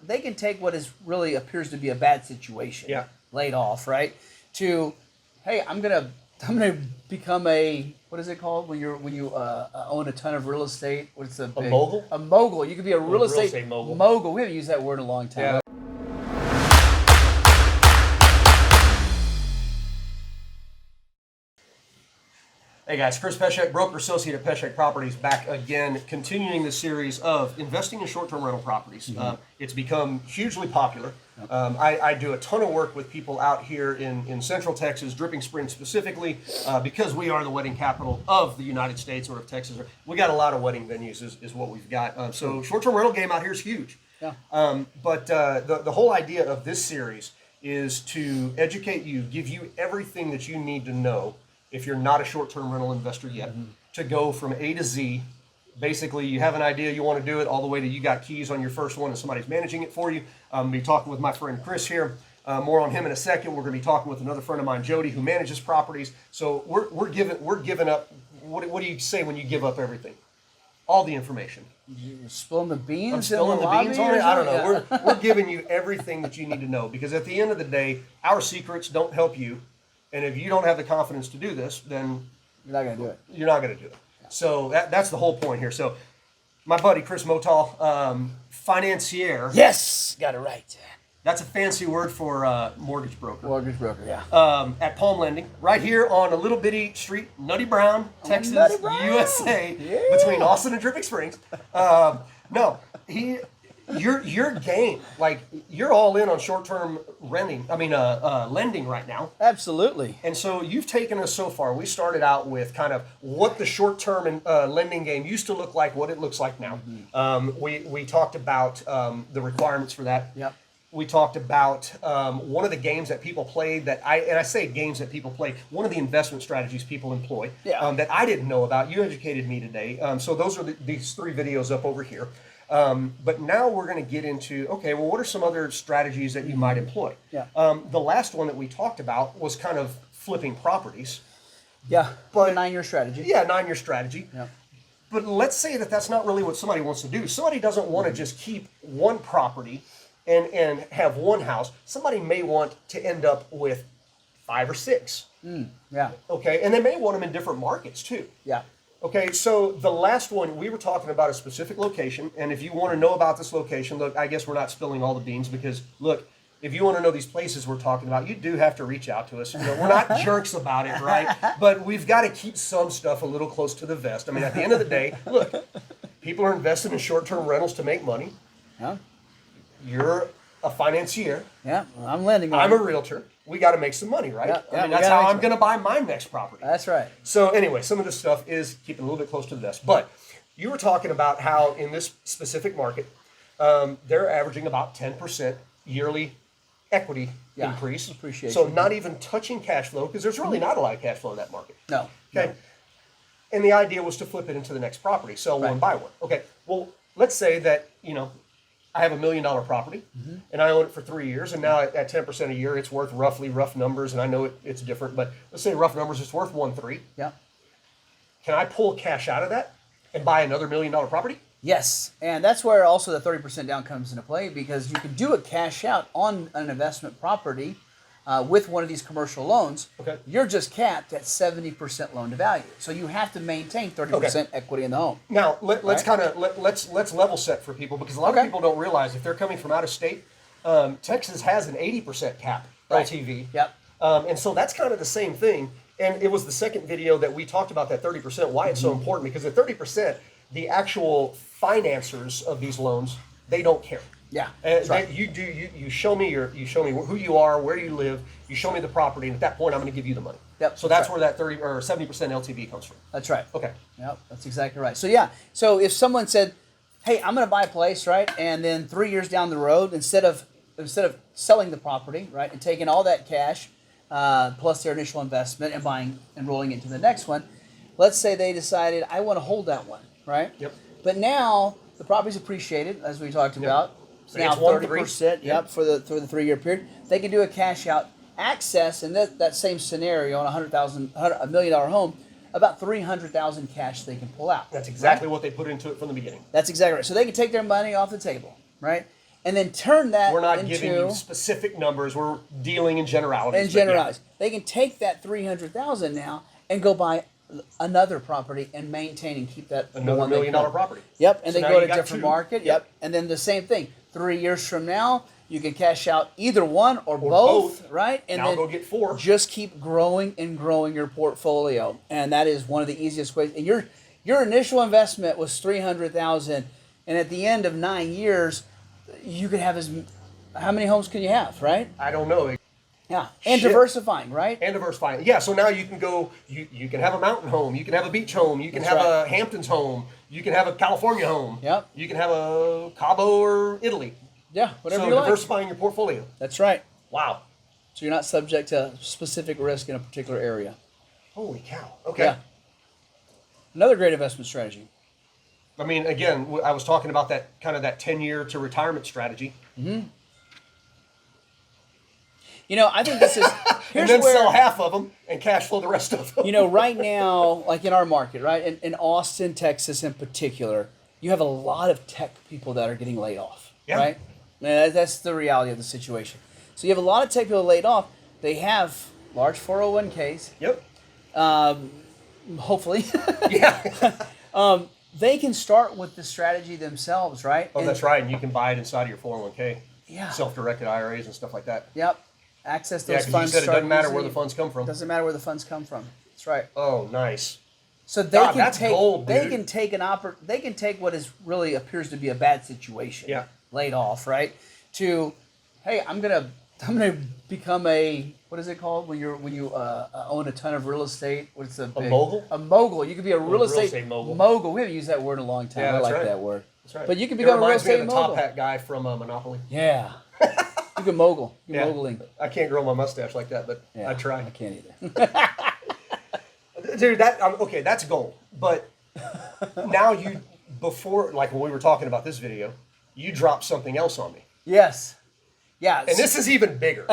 they can take what is really appears to be a bad situation, laid off, right? To, hey, I'm gonna become a, what is it called when you own a ton of real estate? What's a mogul? A mogul. You could be a real estate mogul. We haven't used that word in a long time. Yeah. Hey guys, Chris Peshek, broker associate at Peshek Properties, back again, continuing the series of investing in short-term rental properties. It's become hugely popular. I do a ton of work with people out here in Central Texas, Dripping Springs specifically, because we are the wedding capital of the United States, or of Texas. We got a lot of wedding venues is what we've got. So short-term rental game out here is huge. Yeah. But the whole idea of this series is to educate you, give you everything that you need to know if you're not a short-term rental investor yet, to go from A to Z. Basically, you have an idea, you want to do it, all the way to you got keys on your first one and somebody's managing it for you. I'll be talking with my friend Chris here. More on him in a second. We're going to be talking with another friend of mine, Jody, who manages properties. So we're giving up. What do you say when you give up everything? All the information. You're spilling the beans. I'm spilling the beans on it. I don't know. We're giving you everything that you need to know, because at the end of the day, our secrets don't help you. And if you don't have the confidence to do this, then you're not going to do it. You're not going to do it. Yeah. So that's the whole point here. So my buddy Chris Motal, financier. Yes, got it right. That's a fancy word for mortgage broker. Mortgage broker, yeah. At Palm Lending, right here on a little bitty street, Nutty Brown, Texas, USA, between Austin and Dripping Springs. No, Your game, like, you're all in on short-term lending right now. Absolutely. And so you've taken us so far. We started out with kind of what the short-term lending game used to look like, what it looks like now. We talked about the requirements for that. Yep. We talked about one of the games that people play I say games that people play, one of the investment strategies people employ that I didn't know about. You educated me today. So those are these 3 videos up over here. But now we're going to get into, okay, well, what are some other strategies that you might employ? Yeah. The last one that we talked about was kind of flipping properties. Yeah, but a 9-year strategy. Yeah, 9-year strategy. Yeah. But let's say that that's not really what somebody wants to do. Somebody doesn't want to just keep one property and have one house. Somebody may want to end up with 5 or 6. Yeah. Okay, and they may want them in different markets too. Yeah. Okay, so the last one, we were talking about a specific location, and if you want to know about this location, look, I guess we're not spilling all the beans, because, look, if you want to know these places we're talking about, you do have to reach out to us. You know, we're not jerks about it, right? But we've got to keep some stuff a little close to the vest. I mean, at the end of the day, look, people are invested in short-term rentals to make money. Yeah. You're a financier. Yeah, well, I'm lending. I'm a realtor. We got to make some money, right? Yeah, I mean, that's how I'm going to buy my next property. That's right. So anyway, some of this stuff is keeping a little bit close to the vest. But you were talking about how in this specific market, they're averaging about 10% yearly equity increase. Appreciation. So not even touching cash flow, because there's really not a lot of cash flow in that market. No. Okay. No. And the idea was to flip it into the next property, sell one, buy one. Okay. Well, let's say that, I have $1 million property, and I own it for 3 years, and now at 10% a year, it's worth roughly, rough numbers, and I know it's different, but let's say rough numbers, it's worth 1.3. Yeah. Can I pull cash out of that and buy another $1 million property? Yes, and that's where also the 30% down comes into play, because you can do a cash out on an investment property with one of these commercial loans. Okay. You're just capped at 70% loan to value, so you have to maintain 30% equity in the home. Now let's level set for people, because a lot of people don't realize if they're coming from out of state, Texas has an 80% cap LTV. Yep. And so that's kind of the same thing. And it was the second video that we talked about that 30%, why it's so important, because at 30%, the actual financiers of these loans, they don't care. Yeah, you show me who you are, where you live, you show me the property, and at that point I'm going to give you the money. Yep. So that's where that 30 or 70% LTV comes from. That's right. Okay. Yep, that's exactly right. So if someone said, "Hey, I'm going to buy a place," right, and then 3 years down the road, instead of selling the property, right, and taking all that cash plus their initial investment and rolling into the next one, let's say they decided, I want to hold that one, right? Yep. But now the property's appreciated, as we talked about. So now it's 30%. Yep, for the 3 year period. They can do a cash out access in that same scenario on $100 million home. About $300,000 cash they can pull out. That's exactly what they put into it from the beginning. That's exactly right. So they can take their money off the table, right? and then turn that We're not into, giving you specific numbers. We're dealing in generalities. in generalities. They can take that 300,000 now and go buy another property and maintain and keep that Another $1 million property. Yep, and So they now go to you a got different two. market. Yep, and then the same thing. 3 years from now, you can cash out either one or both. both, right? And Now then go get 4. just keep growing and growing your portfolio, and that is one of the easiest ways. And your initial investment was 300,000, and at the end of 9 years, you could have how many homes can you have, right? I don't know. Yeah, and Shit. diversifying, right? And diversifying. Yeah, so now you can go, you can have a mountain home, you can have a beach home, you can That's have right. a Hamptons home, you can have a California home. Yep. You can have a Cabo or Italy. Yeah, whatever So you like. diversifying your portfolio. That's right. Wow. So you're not subject to specific risk in a particular area. Holy cow. Okay. Yeah. Another great investment strategy. I mean, again, I was talking about that kind of that 10-year to retirement strategy. You know, I think this is And here's then where sell half of them and cash flow the rest of them. you know, right now, like in our market, right, in Austin, Texas, in particular, you have a lot of tech people that are getting laid off, Yeah. right? And that's the reality of the situation. So you have a lot of tech people laid off. They have large 401ks, Yep. hopefully. Yeah. They can start with the strategy themselves, right? Oh, And- that's right. And you can buy it inside of your 401k. Yeah. Self-directed IRAs and stuff like that. Yep. Access Yeah, those because you funds. said it start doesn't matter where easily. the funds come from. Doesn't matter where the funds come from. That's right. Oh, nice. So they God, can that's take gold, they dude. can take they can take what is really appears to be a bad situation, Yeah. laid off, right? To, hey, I'm gonna become a, what is it called when you own a ton of real estate? What's a big, mogul? A mogul. You could be a real estate mogul. We haven't used that word in a long time. Yeah, I that's like right. that word. That's right. But you can It become a real reminds me of estate the mogul. top hat guy from Monopoly. Yeah. You can mogul. You're Yeah. moguling. I can't grow my mustache like that, but Yeah, I try. I can't either. Dude, okay, that's gold. But now before, like when we were talking about this video, you dropped something else on me. Yes. Yeah. And this is even bigger.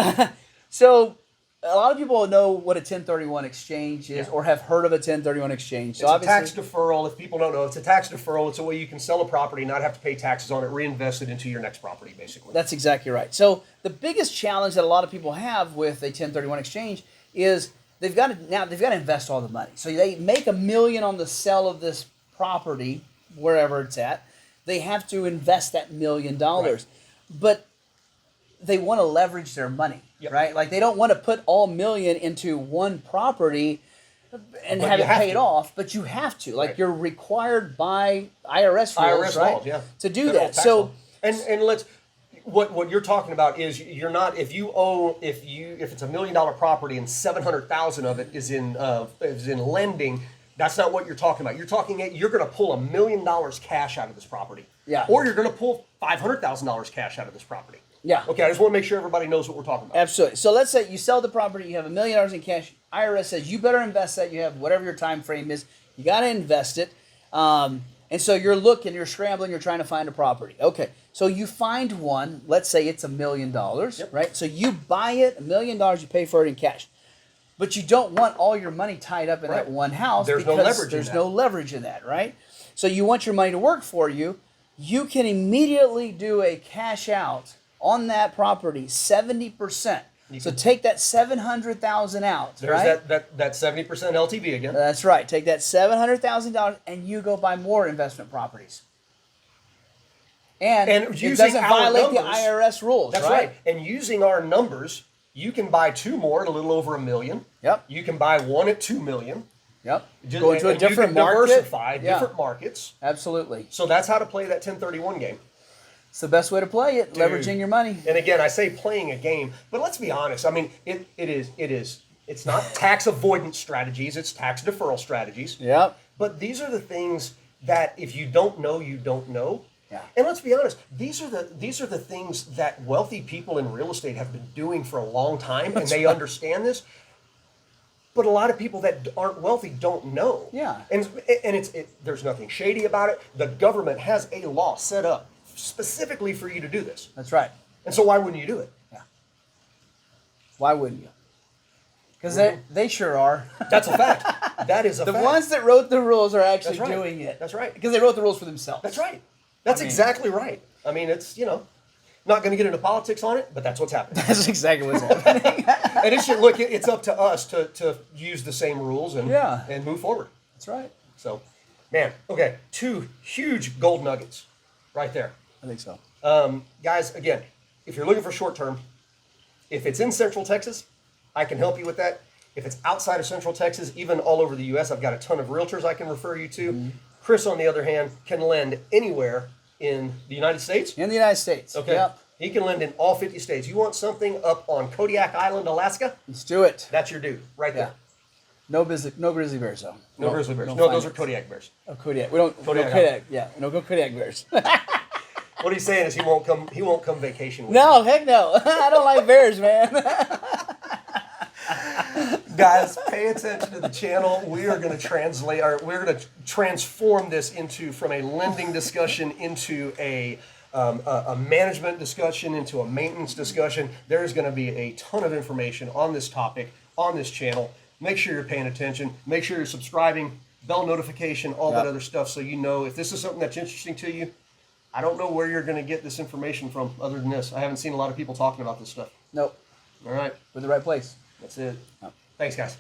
So a lot of people know what a 1031 exchange is, Yeah. or have heard of a 1031 exchange. So It's a obviously, tax deferral. If people don't know, it's a tax deferral. It's a way you can sell a property, not have to pay taxes on it, reinvest it into your next property, basically. that's exactly right. So the biggest challenge that a lot of people have with a 1031 exchange is they've got to invest all the money. So they make $1 million on the sale of this property, wherever it's at. They have to invest that $1 million, Right. but they want to leverage their money, Yep. right? Like they don't want to put all $1 million into one property and But have you it have paid to. off, but you have to. Like Right. you're required by IRS rules, right? laws, yeah. To do Federal that. tax So law. and let's what you're talking about is you're not if it's $1 million property and 700,000 of it is in lending. That's not what you're talking about. You're going to pull $1 million cash out of this property. Yeah. Or you're going to pull $500,000 cash out of this property. Yeah. Okay, I just want to make sure everybody knows what we're talking about. Absolutely. So let's say you sell the property, you have $1 million in cash. IRS says you better invest that. You have whatever your time frame is. You got to invest it. And so you're scrambling, you're trying to find a property. Okay. So you find one. Let's say it's $1 million, Yep. right? So you buy it, $1 million. You pay for it in cash. But you don't want all your money tied up in Right. that one house There's no because leverage in there's that. no leverage in that, right? So you want your money to work for you. You can immediately do a cash out on that property, 70%. So take that $700,000 out, There's right? that 70% LTV again. That's right. Take that $700,000 and you go buy more investment properties. And it using doesn't our violate numbers, the IRS rules, That's right. And using our numbers, you can buy 2 more at a little over $1 million. Yep. You can buy 1 at $2 million. Yep. Just- Go into a and you different can market. diversify Yeah. different markets. Absolutely. So that's how to play that 1031 game. It's the best way to play it, Dude. leveraging your money. And again, I say playing a game, but let's be honest. I mean, it's not tax avoidance strategies, it's tax deferral strategies. Yep. But these are the things that if you don't know, you don't know. Yeah. And let's be honest, these are the things that wealthy people in real estate have been doing for a long time, and they understand this. But a lot of people that aren't wealthy don't know. Yeah. And there's nothing shady about it. The government has a law set up specifically for you to do this. That's right. And so why wouldn't you do it? Yeah. Why wouldn't you? Because they sure are. That's a fact. That is a The fact. ones that wrote the rules are actually That's right. doing it. That's right. Because they wrote the rules for themselves. That's right. That's I mean- exactly right. I mean, it's, Not going to get into politics on it, but that's what's happening. That's exactly what's happening. And it should look. It's up to us to use the same rules and move forward. That's right. So, man, okay, 2 huge gold nuggets right there. I think so. Guys, again, if you're looking for short term, if it's in Central Texas, I can help you with that. If it's outside of Central Texas, even all over the U.S., I've got a ton of realtors I can refer you to. Mm-hmm. Chris, on the other hand, can lend anywhere in the United States. In the United States. Okay. Yep. He can lend in all 50 states. You want something up on Kodiak Island, Alaska? Let's do it. That's your dude right there. No grizzly bears though. No grizzly bears. don't No, find those it. are Kodiak bears. Oh, Kodiak. We don't. Kodiak. Kodiak. Yeah. No go Kodiak bears. What he's saying is he won't come vacation with No, heck no. I don't like bears, man. Guys, pay attention to the channel. We are going to we're going to transform this from a lending discussion into a management discussion, into a maintenance discussion. There's going to be a ton of information on this topic on this channel. Make sure you're paying attention. Make sure you're subscribing, bell notification, all that other stuff, so you know if this is something that's interesting to you. I don't know where you're going to get this information from other than this. I haven't seen a lot of people talking about this stuff. Nope. All right. We're in the right place. That's it. Yep. Thanks, guys.